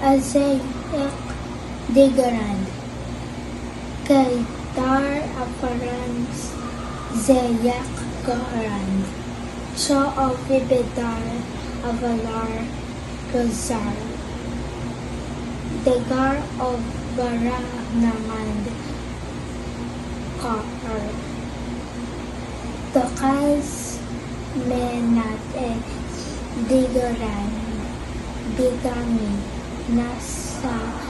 Azayak Digaran, kay Dar Aparans Zayak Garan, Shaw of Ibedar Avalar Gazar, Degar of Baranamand Kar, Takas Menate Digaran, Digami, Nasa